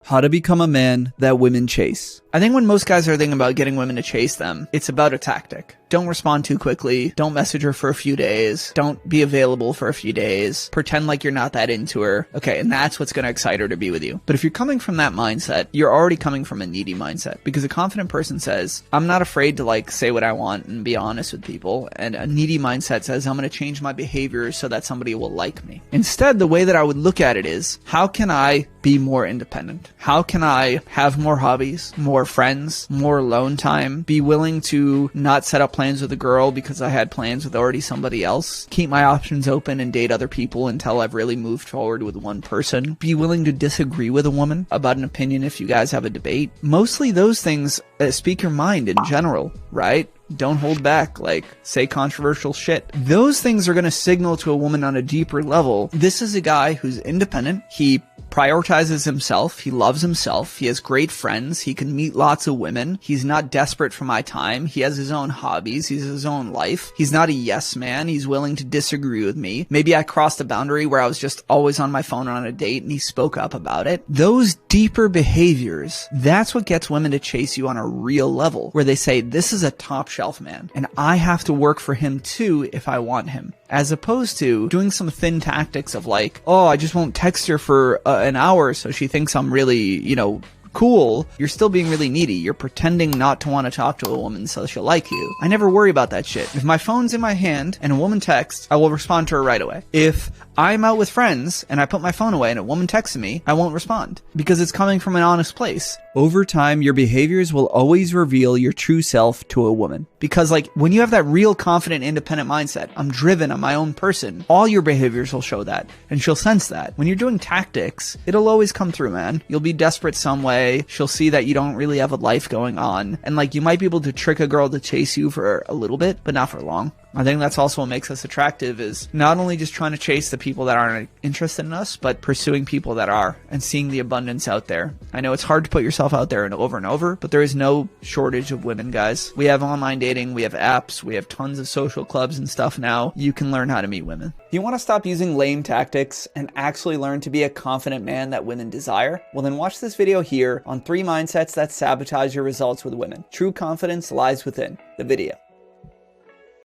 How to become a man that women chase. I think when most guys are thinking about getting women to chase them, it's about a tactic. Don't respond too quickly. Don't message her for a few days. Don't be available for a few days. Pretend like you're not that into her. Okay, and that's what's going to excite her to be with you. But if you're coming from that mindset, you're already coming from a needy mindset. Because a confident person says, I'm not afraid to like say what I want and be honest with people. And a needy mindset says, I'm going to change my behavior so that somebody will like me. Instead, the way that I would look at it is, how can I be more independent? How can I have more hobbies, more friends, more alone time, be willing to not set up plans with a girl because I had plans with already somebody else, keep my options open and date other people until I've really moved forward with one person, be willing to disagree with a woman about an opinion if you guys have a debate. Mostly those things speak your mind in general, right? Don't hold back, like, say controversial shit. Those things are going to signal to a woman on a deeper level. This is a guy who's independent. He prioritizes himself. He loves himself. He has great friends. He can meet lots of women. He's not desperate for my time. He has his own hobbies. He has his own life. He's not a yes man. He's willing to disagree with me. Maybe I crossed a boundary where I was just always on my phone on a date and he spoke up about it. Those deeper behaviors, that's what gets women to chase you on a real level, where they say, this is a top shelf man and I have to work for him too if I want him. As opposed to doing some thin tactics of like, oh, I just won't text her for an hour so she thinks I'm really, cool. You're still being really needy. You're pretending not to want to talk to a woman so she'll like you. I never worry about that shit. If my phone's in my hand and a woman texts, I will respond to her right away. If I'm out with friends and I put my phone away and a woman texts me, I won't respond because it's coming from an honest place. Over time, your behaviors will always reveal your true self to a woman. Because like when you have that real confident, independent mindset, I'm driven, I'm my own person, all your behaviors will show that and she'll sense that. When you're doing tactics, it'll always come through, man. You'll be desperate some way. She'll see that you don't really have a life going on. And like you might be able to trick a girl to chase you for a little bit, but not for long. I think that's also what makes us attractive, is not only just trying to chase the people that aren't interested in us, but pursuing people that are and seeing the abundance out there. I know it's hard to put yourself out there and over, but there is no shortage of women, guys. We have online dating, we have apps, we have tons of social clubs and stuff now. You can learn how to meet women. You want to stop using lame tactics and actually learn to be a confident man that women desire? Well, then watch this video here on 3 mindsets that sabotage your results with women. True confidence lies within the video.